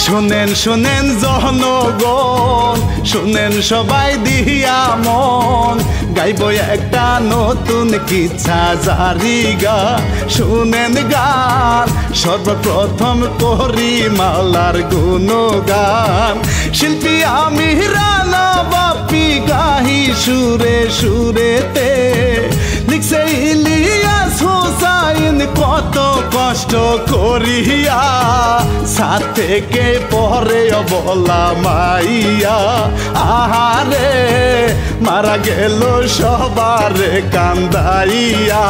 শুনেন শুনেন জনগণ, শুনেন সবাই দিয়া মন, গাইব একটা নতুন কিচ্ছা জারি গান। শুনেন গান, সর্বপ্রথম করি মাওলার গুণগান। শিল্পী আমি রানা বাপি, গাহি সুরে সুরেতে, লিখছে ইলিয়াস হুসাইন কত কষ্ট করিয়া, সাথ থেকে পরে বলা মাইয়া। আহারে মারা গেল সবার কান্দাইয়া।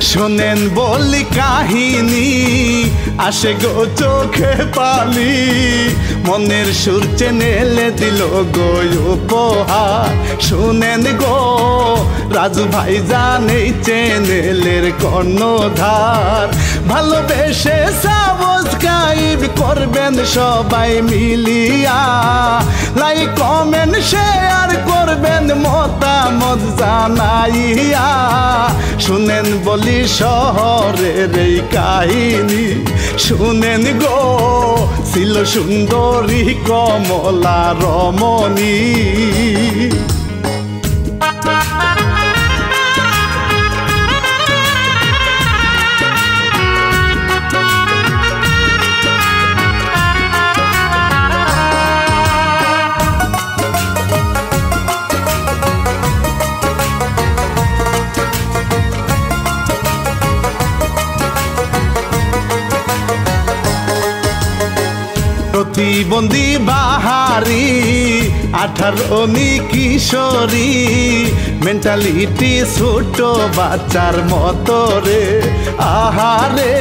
শোনেন বলি কাহিনী, আসে গো চোখে পানি, মনের সুর চেনেলে দিল গো উপহার। শুনেন গো রাজু ভাই জানেই চ্যানেলের কর্ণধার, ভালোবেসে সাবস্ক্রাইব করবেন সবাই মিলিয়া, লাইক কমেন্ট শেয়ার করবেন মতামত জানাইয়া। শুনেন বলি শহরের এই কাহিনী, শুনেন গো ছিল সুন্দরী কমলা রমণী। প্রতিবন্ধী বাহারি 18 কিশোরী, মেন্টালিটি ছোট বাচ্চার মতো রে। আহারে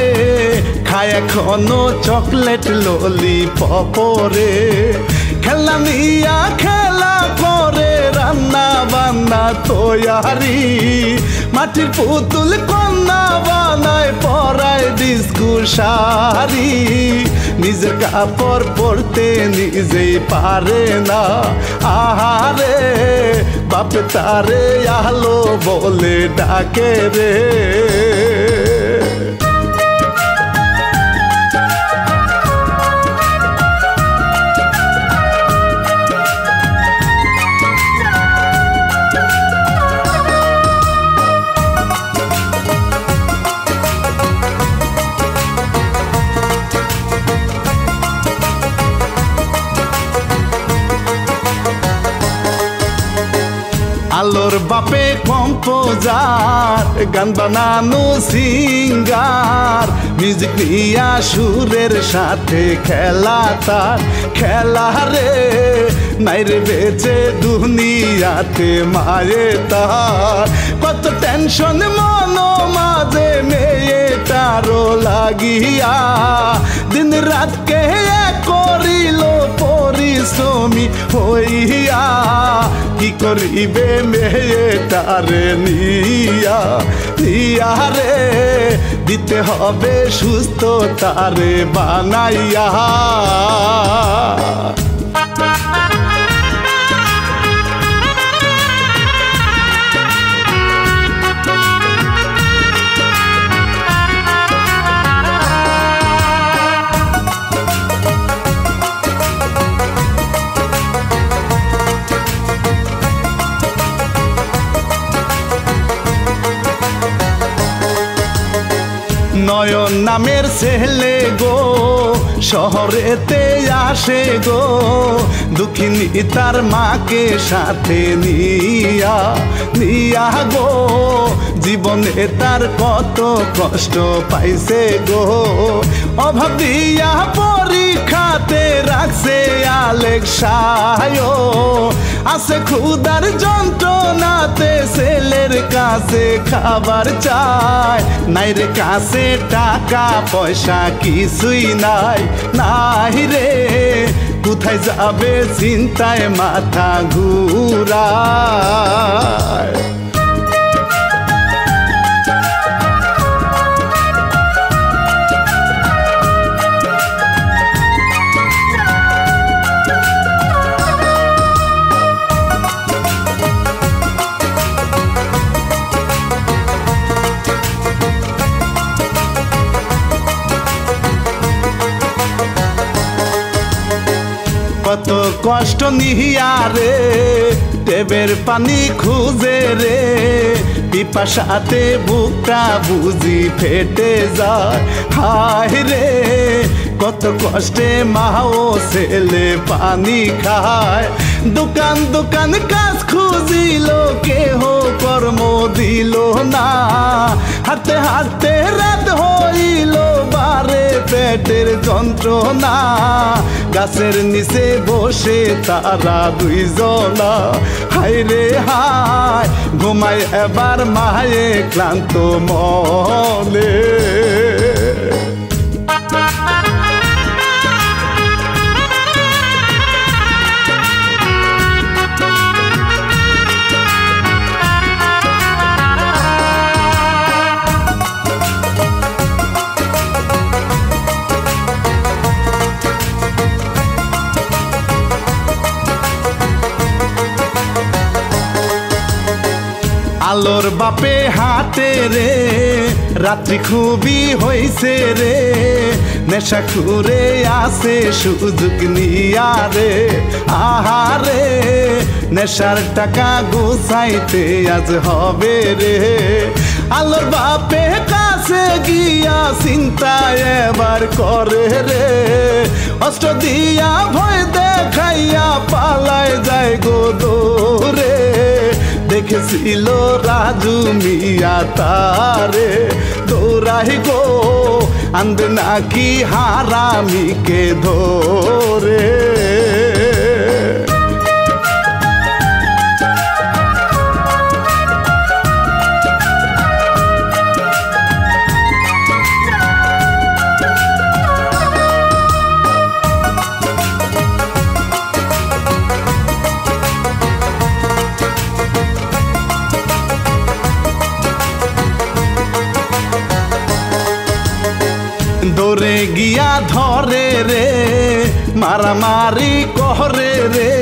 খায় এখনো চকলেট ললিপপরে, খেলা নিয়া খেলা করে, রান্না বান্না তৈয়ারি, মাটির পুতুল কন্যা বানায়, পরায় ডিস্কো শাড়ি, নিজের কাপড় পরতে নিজেই পারে না। আহারে বাপ তারে আলো বলে ডাকে রে। আলোর বাপে কম্পোজার, গান বানানো সিঙ্গার, মিউজিক নিয়া সুরের সাথে খেলা তার। খেলা রে নাইরে বেঁচে দুনিয়াতে মায়ে তার, কত টেনশন মন মাঝে মেয়েটারও লাগিয়া, দিন রাতকে করিল পরিশ্রমী হইয়া, কি করিবে মেয়েটারে নিয়া। নিয়া রে দিতে হবে সুস্থ তারে বানাইয়া। নয়ন নামের ছেলে গো শহরেতে আসে গো, দুঃখিনী তার মাকে সাথে নিয়া। নিয়া গো জীবনে তার কত কষ্ট পাইছে গো, অভাব দিয়া পরীক্ষাতে রাখছে আলেকসায়, আছে ক্ষুধার যন্ত্রণাতে ছেলের কাছে খাবার চায়, নাইরে কাছে টাকা পয়সা কিছুই নাই। নাই রে কোথায় যাবে চিন্তায় মাথা ঘুরায়। কত কষ্ট নিহিয়া রে টেবের পানি খুঁজে রে, পিপাসাতে বুকটা বুঝি ফেটে যায়। হায় রে কত কষ্টে মা ও ছেলে পানি খায়। দোকান দোকান কাজ খুঁজিল কেহ কর্ম দিল না, হাঁটতে হাঁটতে রাত হইল বারে পেটের যন্ত্রণা। গাছের নিচে বসে তারা দুইজনা, হায় রে হায় ঘুমায় এবার মায়ে ক্লান্ত মনে। আলোর বাপে হাতে রে রাত্রি খুবই হইছে রে, নেশা খুরে আসে সুযোগ নিয়া রে। আহারে নেশার টাকা গুছাইতে আজ হবে রে। আলোর বাপে কাছে গিয়া চিন্তা এবার করে রে, অস্ত্র দিয়া ভয় দেখাইয়া পালায় যায় গো দৌড়ে। দেখেছিল রাজু মিয়া তারে দৌড়াই গো আনবে নাকি হারামিকে ধরে। দৌড়ে গিয়া ধরে রে মারামারি করে রে,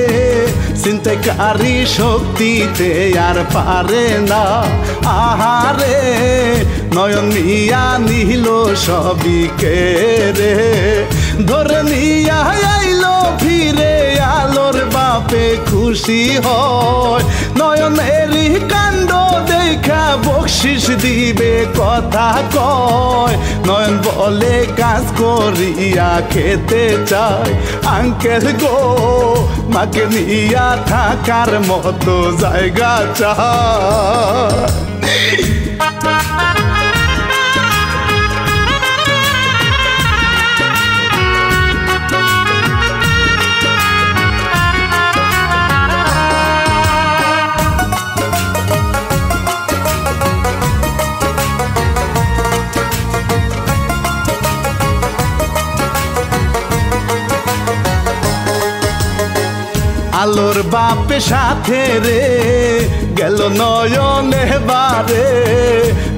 চিন্তাকারী শক্তিতে আর পারে না। আহারে নয়ন নিয়া নিল সবই কে রে, ধরে নিয়া আইলো ফিরে আলোর বাপে খুশি হয়। নয়নেরই কাণ্ড দেখা বকশিস দিবে কথা কয়। নয়ন বলে কাজ করিয়া খেতে চায়, আঙ্কেল গো মাকে নিয়া থাকার মতো জায়গা চায়। আলোর বাপে সাথে রে গেল নয়নে বারে,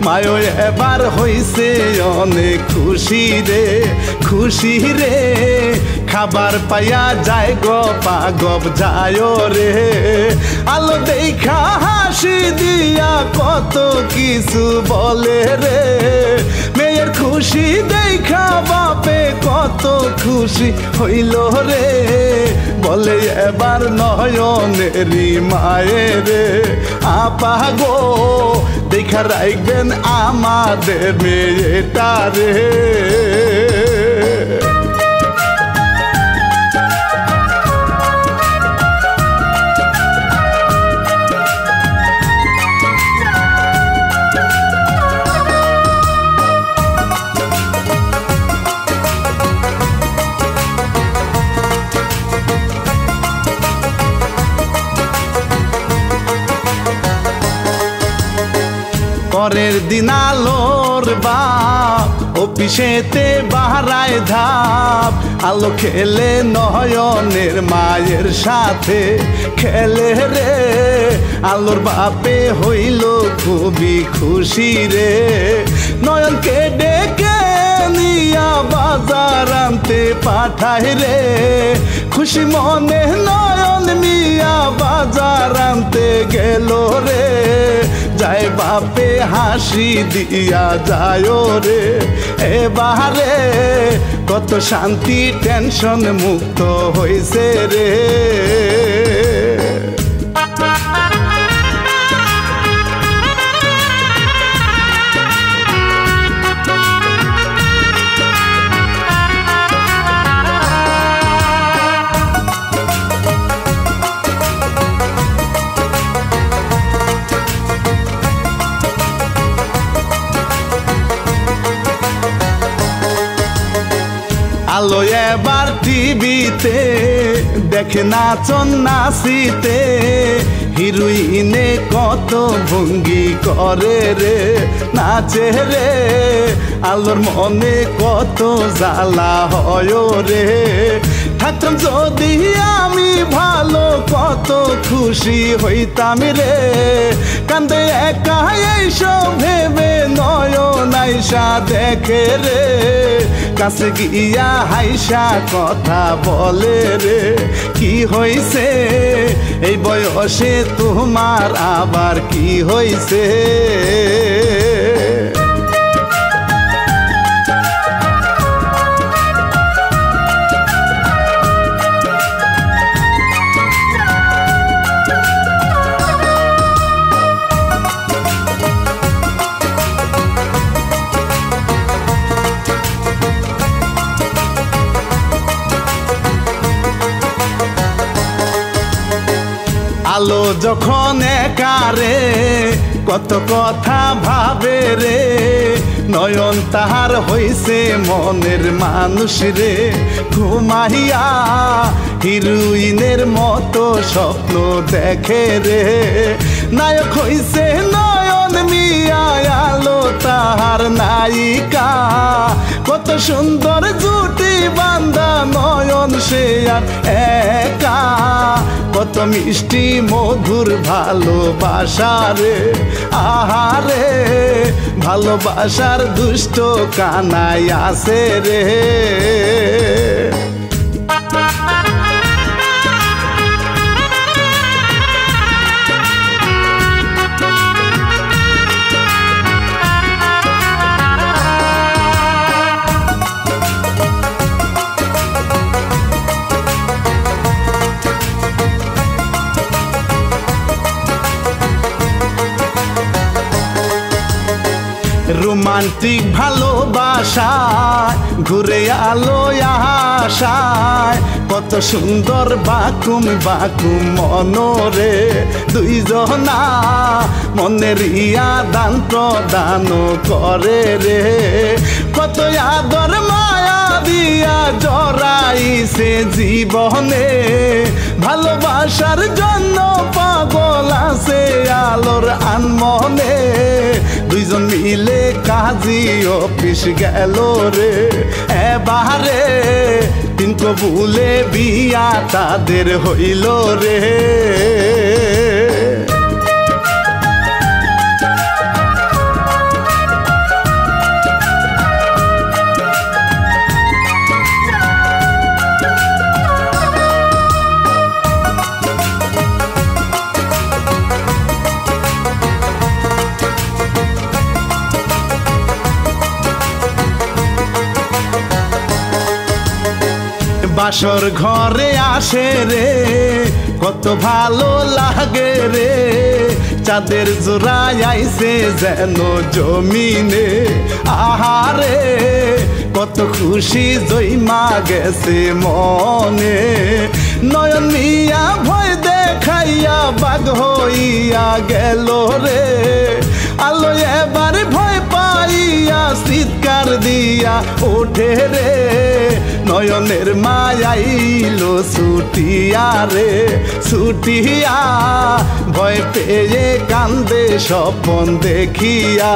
মায়ো এবার হইছে অনেক খুশি রে খুশি রে। খাবার পাইয়া যায় গো পাগব যায় রে, আলো দেখা হাসি দিয়া কত কিছু বলে রে। মেয়ের খুশি দেখা বাপে কত খুশি হইল রে, বলে এবার নয়নেরই মায়ের রে। আপা গো দেখা রাখবেন আমাদের মেয়েটা রে। পরের দিন আলোর বাপ অফিসেতে বাহারায় ধাপ, আলো খেলে নয়নের মায়ের সাথে খেলে রে আলোর বাপে হইল খুবই খুশি রে নয়নকে ডেকে নিয়া বাজার আনতে পাঠাই রে খুশি মনে নয়ন মিয়া বাজার আনতে গেল রে যায় বাপে হাসি দিয়া যায় রে এবারে কত শান্তি টেনশন মুক্ত হইছে রে আলো এবার টিভিতে দেখে নাচন নাচিতে হিরোইনে কত ভঙ্গি করে রে নাচে রে আলোর মনে কত জ্বালা হয় রে থাকতাম যদি আমি ভালো কত খুশি হইতাম রে কান্দে একা এইসব ভেবে নয়ন আইসা দেখে রে কাছে গিয়া হাইসা কথা বলে রে কি হইছে এই বয়সে তোমার আবার কি হইছে আলো যখন একারে কত কথা ভাবে রে নয়ন তাহার হইছে মনের মানুষ রে ঘুমাইয়া হিরোইনের মতো স্বপ্ন দেখে রে নায়ক হইছে নয়ন মিয়া আলো তাহার নায়িকা কত সুন্দর জুটি বান্ধা নয়ন সে আর একা কত মিষ্টি মধুর ভালোবাসা রে আহারে ভালোবাসার দুষ্ট কানাই আছে রে রোমান্টিক ভালোবাসায় ঘুরে আলো আশায় কত সুন্দর বাকুম বাকুম মনরে দুইজনা মনের ইয়া দান প্রদান করে রে কত আদর মায়া দিয়া জড়াইছে জীবনে ভালোবাসার জন্য পাগল আছে আলোর আনমনে দুইজন মিলে কাজী অফিস গেল রে এবারে তিন কবুলে বিয়া তাদের হইল রে বাসর ঘরে আসে রে কত ভালো লাগে রে চাঁদের জোড়ায় আইছে যেন জমিনে আহারে কত খুশি জইমা গেছে মনে নয়ন মিয়া ভয় দেখাইয়া বাঘ হইয়া গেল রে আলো এবার ভয় পাইয়া চিৎকার দিয়া ওঠে রে নয়নের মায়াইলো ছুটিয়া রে ছুটিয়া ভয় পেয়ে কান্দে স্বপন দেখিয়া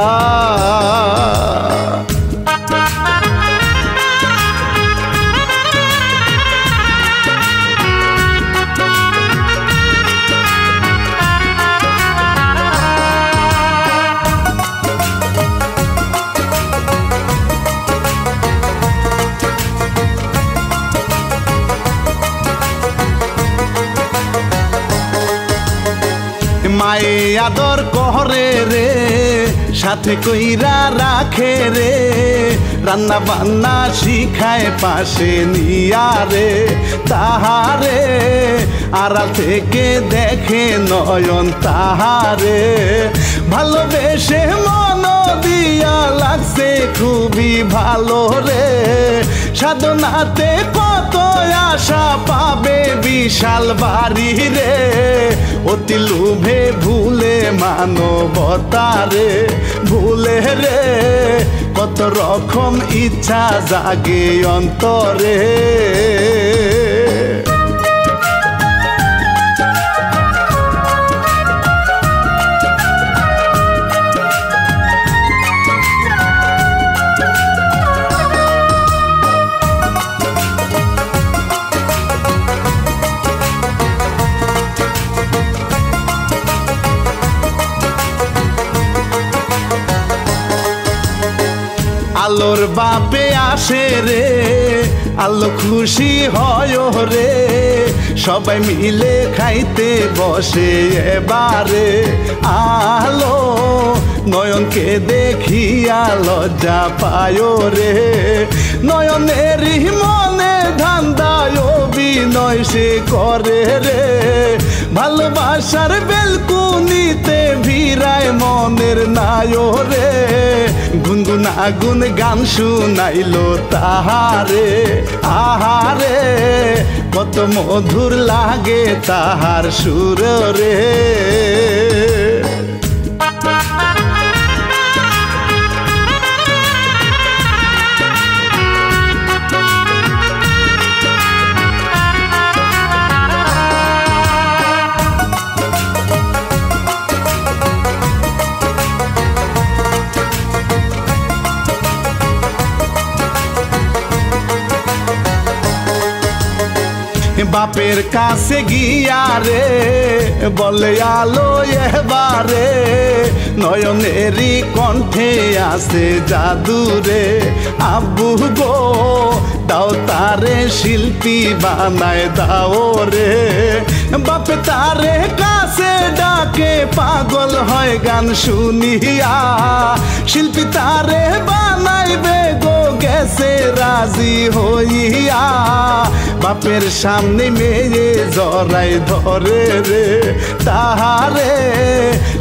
মায়ে আদর করে রে সাথে কইরা রাখে রে রান্না বান্না শিখায় পাশে নিয়া রে তাহারে আড়াল থেকে দেখে নয়ন তাহারে ভালোবেসে মন দিয়া লাগছে খুবই ভালো রে সাধনাতে কত আশা পাবে বিশাল বাড়ি রে অতি লোভে ভুলে মানবতা রে ভুলে রে কত রকম ইচ্ছা জাগে অন্তরে আলোর বাপে আসে রে আলো খুশি হয় রে সবাই মিলে খাইতে বসে এবারে আলো নয়নকে দেখিয়া লজ্জা পায় রে নয়নেরই মনে ধান্দায় অভিনয় সে করে রে ভালোবাসার বেলকুনিতে ভিড়ায় মনের নায় রে গুনগুন আগুন গান শুনাইলো তাহারে আহারে কত মধুর লাগে তাহার সুর রে বাপের কাছে গিয়া রে বলে আলো এবারে নয়নেরই কণ্ঠে আছে জাদু রে আব্বু গো দাও তারে শিল্পী বানায় দাও রে বাপে তারে কাছে ডাকে পাগল হয় গান শুনিয়া শিল্পী তারে বানাইবে গো গেছে রাজি হইয়া বাপের সামনে মেয়ে জড়াই ধরে রে তাহারে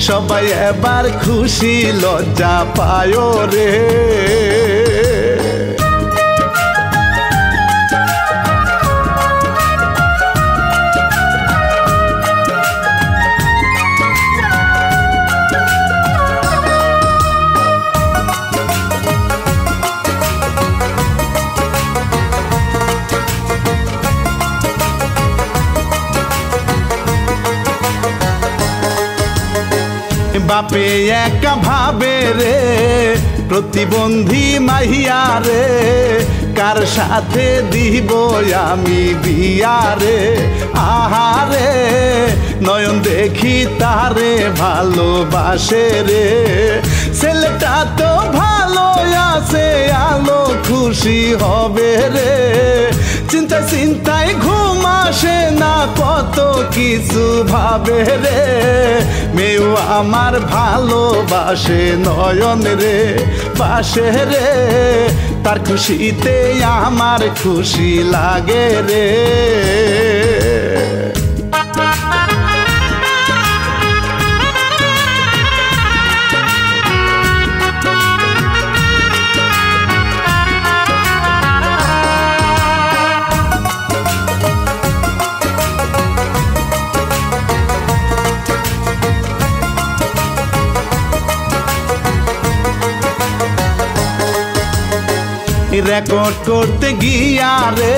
সবাই এবার খুশি লজ্জা পায় রে বাপে একা ভাবে রে প্রতিবন্ধী মাহিয়া রে কার সাথে দিব আমি বিয়া রে আহারে নয়ন দেখি তারে ভালোবাসে রে ছেলেটা তো ভালো আছে আলো খুশি হবে রে চিন্তা চিন্তায় ঘুম আসে না কত কিছু ভাবে রে মেয়েও আমার ভালোবাসে নয়ন রে বাসে রে তার খুশিতে আমার খুশি লাগে রে রেকর্ড করতে গিয়া রে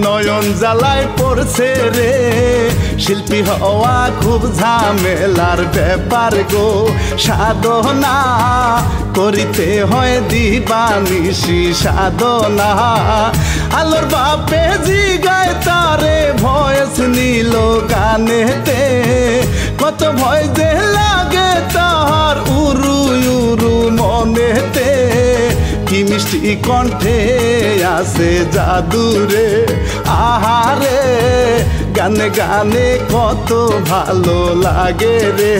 নয়ন জ্বালায় পড়ছে রে শিল্পী হওয়া খুব ঝামেলার ব্যাপার গো সাধনা করিতে হয় দিবানিশি সাধনা আলোর বাপে জিগায় তারে ভয়েস নিল গানেতে কত ভয় যে লাগে তার উরু উরু মনেতে কি মিষ্টি কণ্ঠে আছে জাদু রে আহারে গানে গানে কত ভালো লাগে রে।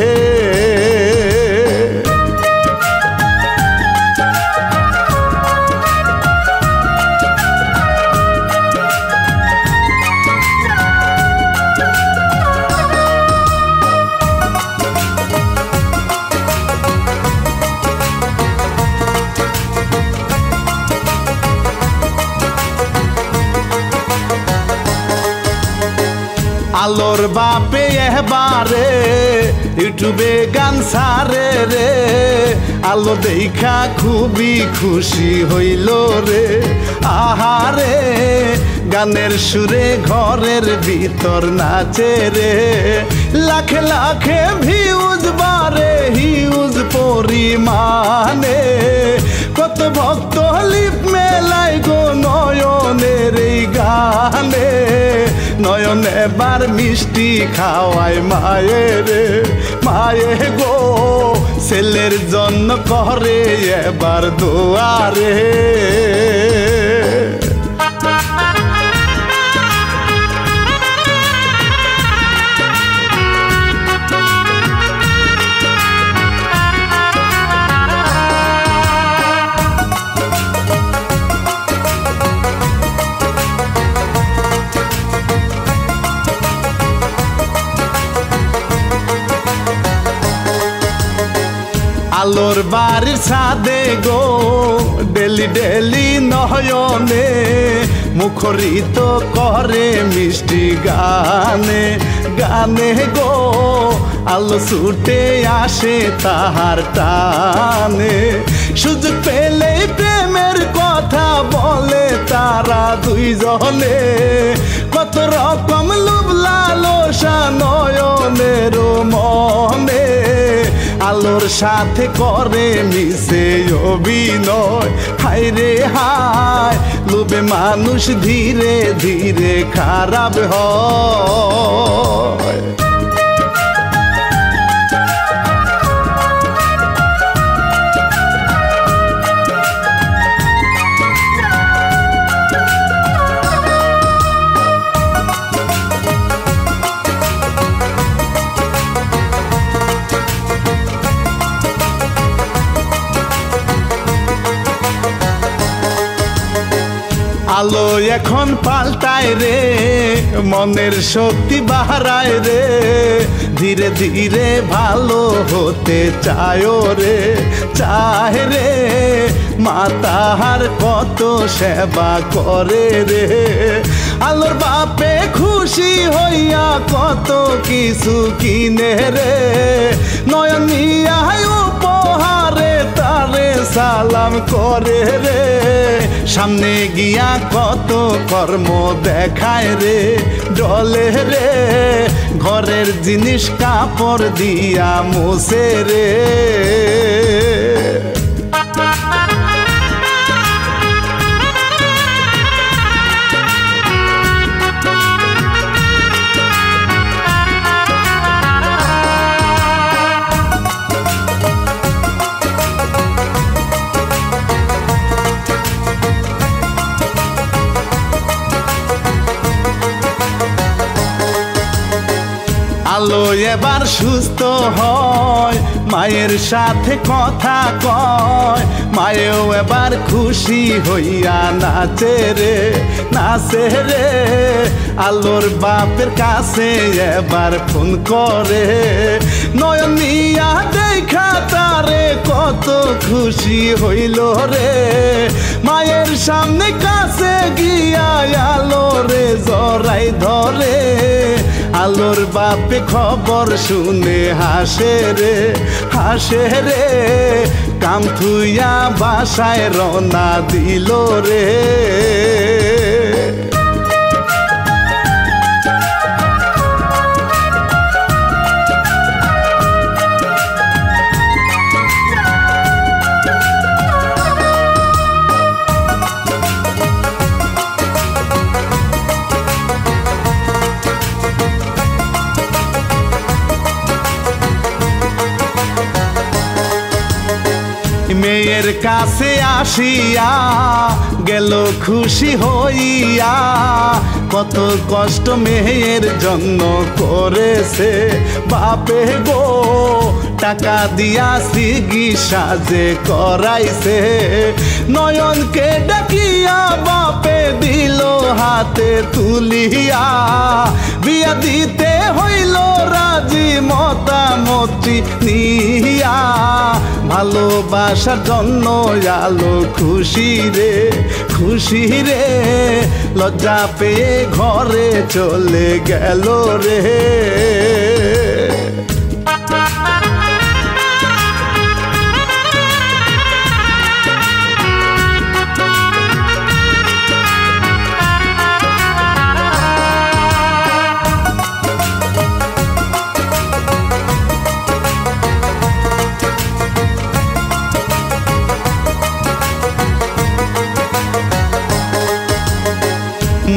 আলোর বাপে এবারে ইউটিউবে গান ছাড়ে রে। আলো দেখা খুবই খুশি হইল রে। আহারে গানের সুরে ঘরের ভিতর নাচে রে। লাখে লাখে ভিউজ বারে হিউজ পরিমাণে। কত ভক্ত লিপ মেলাই গো নয়নের এই গানে। নয়ন এবার মিষ্টি খাওয়ায় মায়ে রে। মায়ে গো ছেলের জন্য করে এবার দোয়ারে। আলোর বাড়ির ছাদে গো ডেলি ডেলি নয়নে মুখরিত করে মিষ্টি গানে। গানে গো আলো ছুটে আসে তাহার টানে। সুযোগ পেলে প্রেমের কথা বলে তারা দুইজনে। কত রকম লোভ লালসা নয়নের মনে। আলোর সাথে করে মিশে অভিনয়। হায় রে হায় লোভে মানুষ ধীরে ধীরে খারাপ হয়। আলো এখন পাল্টায় রে মনের শক্তি বাড়ায় রে। ধীরে ধীরে ভালো হতে চায় রে। চায় রে মা তাহার কত সেবা করে রে। আলোর বাপে খুশি হইয়া কত কিছু কিনে রে। নয়ন নিয়া উপহারে তারে সালাম করে রে। সামনে গিয়া কত কর্ম দেখায় রে। ডলে রে ঘরের জিনিস কাপড় দিয়া মুছে রে। আলো এবার সুস্থ হয় মায়ের সাথে কথা কয়। মায়েও এবার খুশি হইয়া নাচে রে। নাচে রে আলোর বাপের কাছে এবার ফোন করে। নয়ন নিয়া দেখা তারে কত খুশি হইল রে। মায়ের সামনে কাছে গিয়া আলো রে জড়াই ধরে। আলোর বাপে খবর শুনে হাসে রে। হাসে রে কাম থুইয়া বাসায় রওনা দিল রে। মেয়ের কাছে আসিয়া গেল খুশি হইয়া। কত কষ্ট মেয়ের জন্য করেছে বাপে গো, টাকা দিয়া চিকিৎসা যে করাইছে। নয়নকে ডাকিয়া বাপে দিল হাতে তুলিয়া, বিয়া দিতে হইল রাজি মতামতি নিয়া। ভালোবাসার জন্য আলো খুশি রে, লজ্জা পেয়ে ঘরে চলে গেল রে।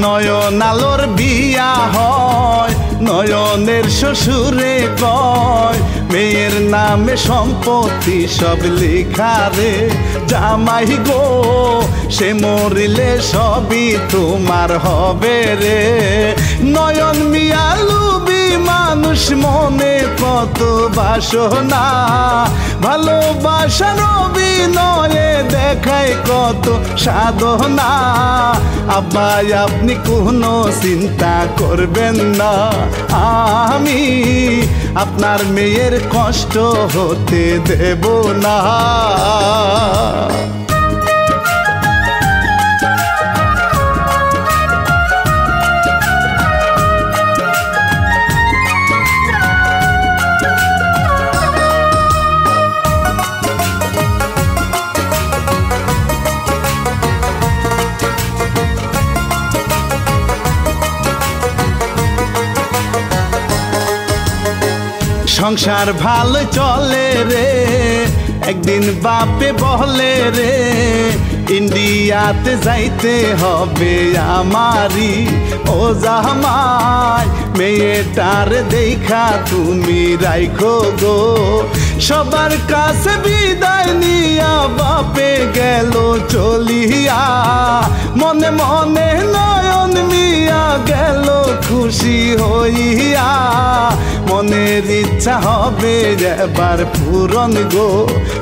নয়ন আলোর বিয়া হয়, নয়নের শ্বশুরে কয় মেয়ের নামে সম্পত্তি সব লেখা রে। জামাই গো সে মরিলে সবই তোমার হবে রে। নয়ন মিয়া লুবি মানুষ মনে কত বাসনা, ভালোবাসার অভিনয়ে দেখায় কত সাধনা। আব্বা আপনি কোনো চিন্তা করবেন না, আমি আপনার মেয়ের কষ্ট হতে দেব না। সংসার ভালো চলে রে, একদিন বাপে বলে রে ইন্ডিয়াতে যাইতে হবে আমারি। ও জামাই মেয়েটার দেখা তুমি রাইখো গো, সবার কাছে বিদায় নিয়া বাপে গেল চলিয়া। মনে মনে নয়ন মিয়া গেল খুশি হইয়া, মনের ইচ্ছা হবে এবার পূরণ গো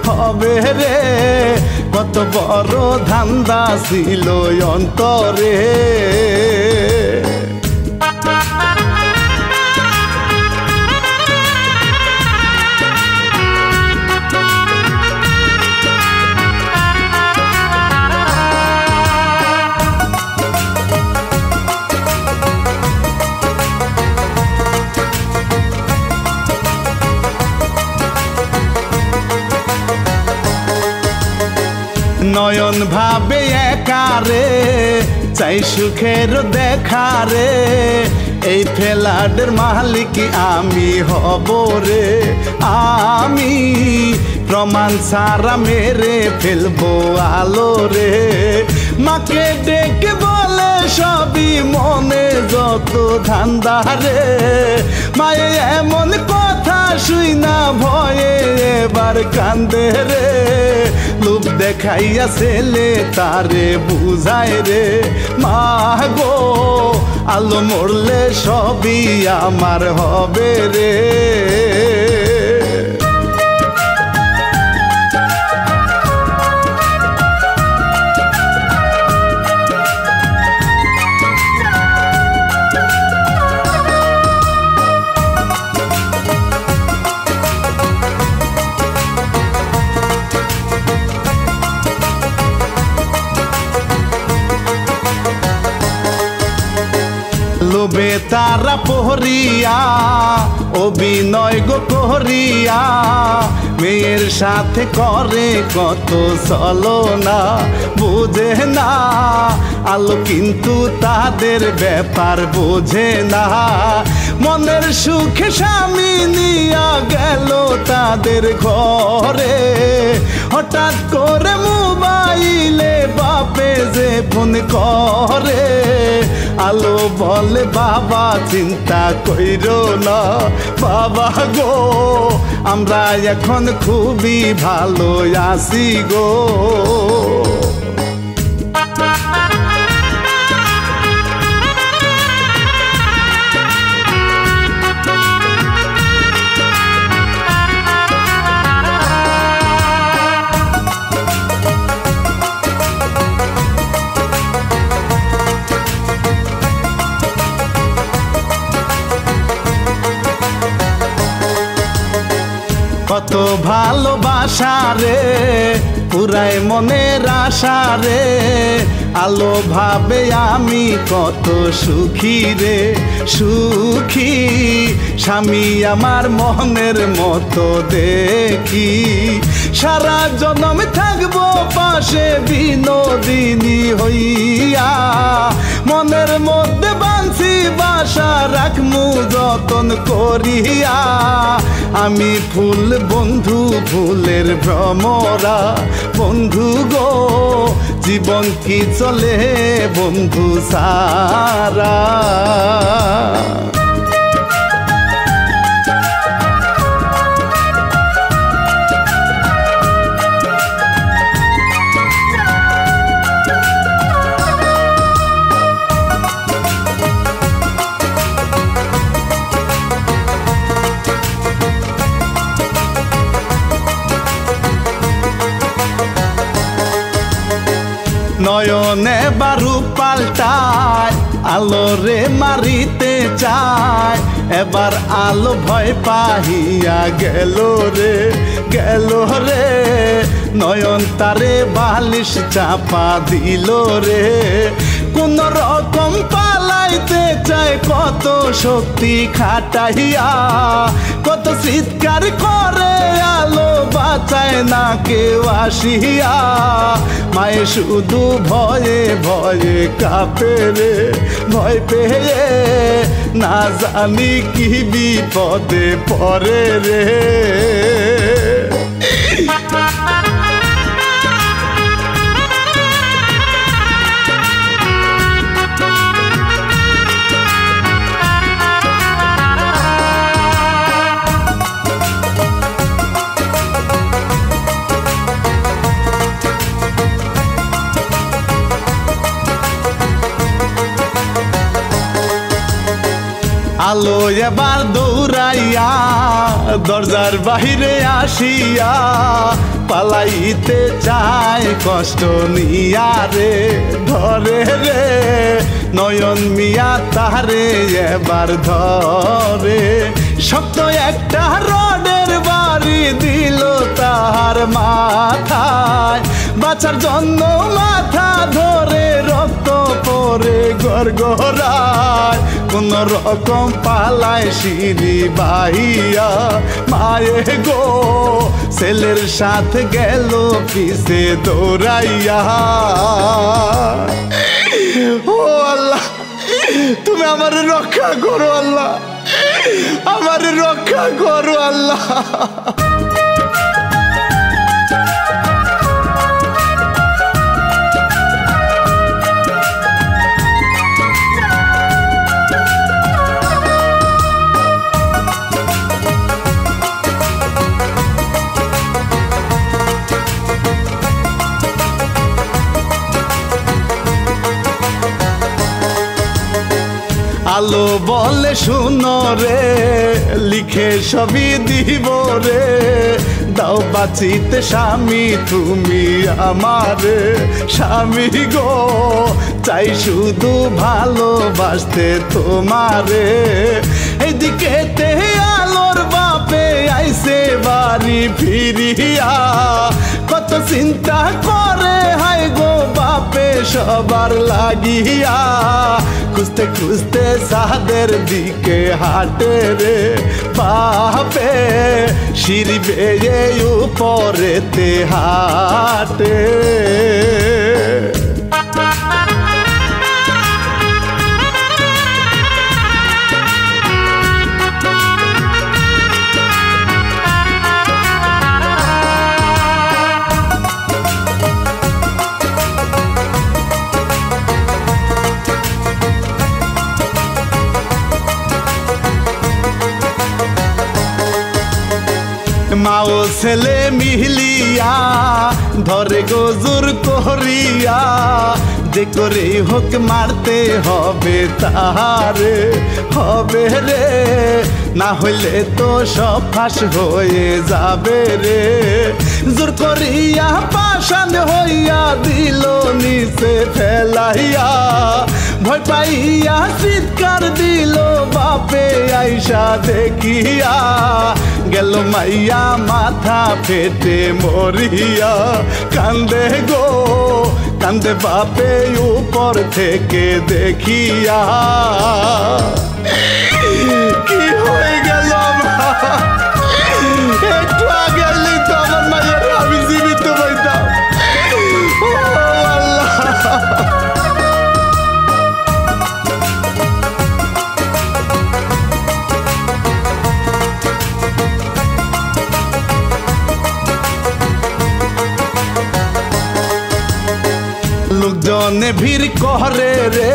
হবে রে। কত বড় ধান্দা ছিল অন্তরে। নয়ন ভাবে একারে চাই সুখের দেখা রে, এই ফ্ল্যাটের মালিক আমি হব রে। আমি প্রমাণ ছাড়া মেরে ফেলবো আলো রে। মাকে ডেকে বলে সবই মনে যত ধান্দা রে, মায়ে এমন কথা শুই না ভয়ে এবার কান্দে রে। লোভ দেখাইয়া ছেলে তারে বুঝায় রে, মা গো আলো মরলে সবই আমার হবে রে। লোভে তারা পহরিয়া অভিনয় গো করিয়া, মেয়ের সাথে করে কত ছলনা বোঝে না আলো, কিন্তু তাদের ব্যাপার বোঝে না। মনের সুখে স্বামী নিয়া গেল তাদের ঘরে, হঠাৎ করে মোবাইলে বাপে যে ফোন করে। আলো বলে বাবা চিন্তা কইরো না, বাবা গো আমরা এখন খুবই ভালো আছি গো। কত ভালোবাসা রে পুরাই মনের আশা রে আলো ভাবে আমি কত সুখী রে সুখী স্বামী আমার মনের মতো দেখি সারা জনম থাকবো পাশে বিনোদিনী হইয়া মনের মধ্যে বাঁধছি বাসা রাখমু যতন করিয়া আমি ফুল বন্ধু ফুলের ভ্রমরা বন্ধু গো জীবন কি চলে বন্ধু সারা নয়নে বারু পাল্টায় আলো রে মারিতে চায় এবার আলো ভয় পাহিয়া গেল রে নয়ন তারে বালিশ চাপা দিল রে কোন রকম পালাইতে চায় কত শক্তি খাটাইয়া কত চিৎকার করে আলো বাঁচায় না কেউ আসিয়া মায়ে শুধু ভয়ে ভয়ে কাঁপে রে ভয় পেয়ে না জানি কি বিপদে পড়ে রে আলো এবার দৌড়াইয়া দরজার বাহিরে আসিয়া পালাইতে চায় কষ্ট নিয়া রে ধরে রে নয়ন মিয়া তারে এবার ধরে শক্ত একটা রডের বাড়ি দিল তাহার মাথায় বাঁচার জন্য মাথা ধরে রক্ত পরে গড়গড়ায় কোন রকম পালায় সিঁড়ি বাহিয়া মায়ে গো ছেলের সাথে গেল পিছে দৌড়াইয়া ও আল্লাহ তুমি আমার রক্ষা করো আল্লাহ আমার রক্ষা করো আল্লাহ আলো বলে শুনো রে লিখে সবই দিব রে দাও বাঁচিতে স্বামী তুমি আমারে স্বামী গো চাই শুধু ভালোবাসতে তোমারে এইদিকে তে আলোর বাপে আইছে বাড়ি ফিরিয়া কত চিন্তা করে হাই গো বাপে সবার লাগিয়া খুঁজতে খুঁজতে সাদের দিকে হাটে রে বাপে সিঁড়ি বেয়ে উপরেতে হাটে মাও ছেলে মিলিয়া ধরে গজুর করিয়া যে করে হোক মারতে হবে তাহারে হবে রে না হইলে তো সব ফাঁস হয়ে যাবে রে জোর করিয়া পাষাণ হইয়া দিল নিচে ফেলাইয়া ভয় পাইয়া চিৎকার দিল বাপে আইসা দেখিয়া গেল মাইয়া মাথা ফেটে মরিয়া কান্দে গো কান্দে বাপে উপর থেকে দেখিয়া কি হয়ে গেল একটু আগে আসলে তো আমার মায়ের আমি জীবিত পাইতাম ও আল্লাহ লোকজনে ভিড় করে রে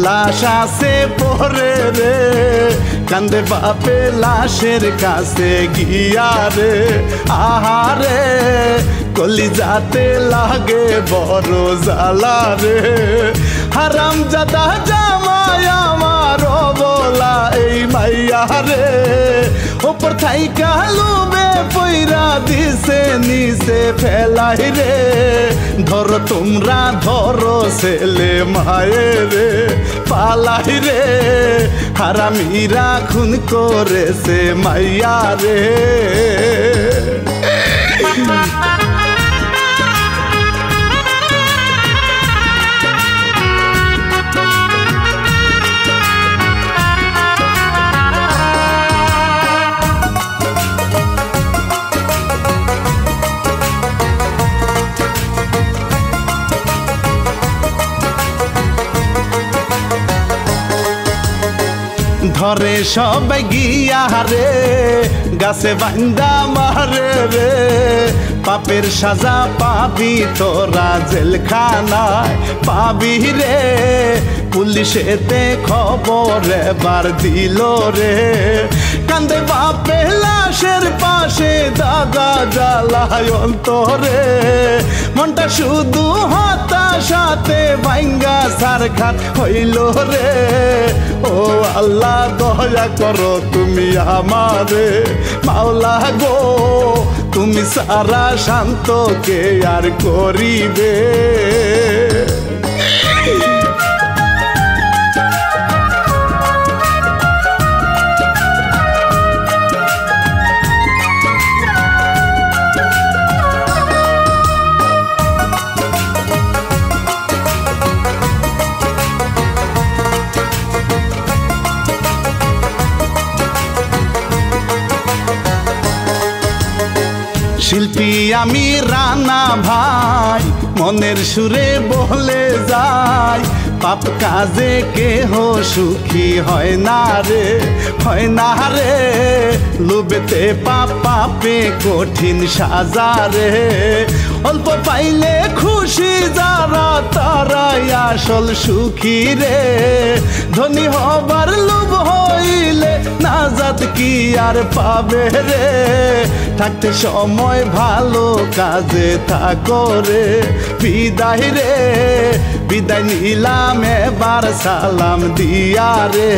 লাশ আসে পরে রে কান্দে বাপে লাশের কাছে গিয়া রে আহারে কলিজাতে লাগে বড় জ্বালা রে হারাম জাদা জামাই আমার বলা এই মাইয়া রে উপর থাইকা লুবে পইরা দিছে নিচে ফেলাই রে ধরো তোমরা ধরো ছেলে মায়ের পালাই রে হারামিরা খুন করেছে মাইয়া রে ধরে সবাই গিয়া রে গাছে বান্দা মারে রে পাপের সাজা পাবি তোরা জেলখানায় পাবি রে পুলিশেতে খবর এবার দিল রে কান্দে বাপে লাশের পাশে দাগা জ্বালায় অন্তরে মনটা শুধু হতাশাতে ভাঙ্গা সারখার হইল রে ও আল্লাহ দয়া করো তুমি আমারে মাওলা গো তুমি সারা শান্ত কে আর করিবে শিল্পী আমি রানা ভাই মনের সুরে বলে যাই পাপ কাজে কেহ সুখী হয় না রে লুবেতে পাপ পাপে কঠিন সাজা রে অল্প পাইলে খুশি যারা তারাই আসল সুখী রে ধনী হবার লোভ হইলে নাজাত কি আর পাবে রে থাকতে সময় ভালো কাজে থাকো রে বিদায় নিলাম এবার সালাম দিয়া রে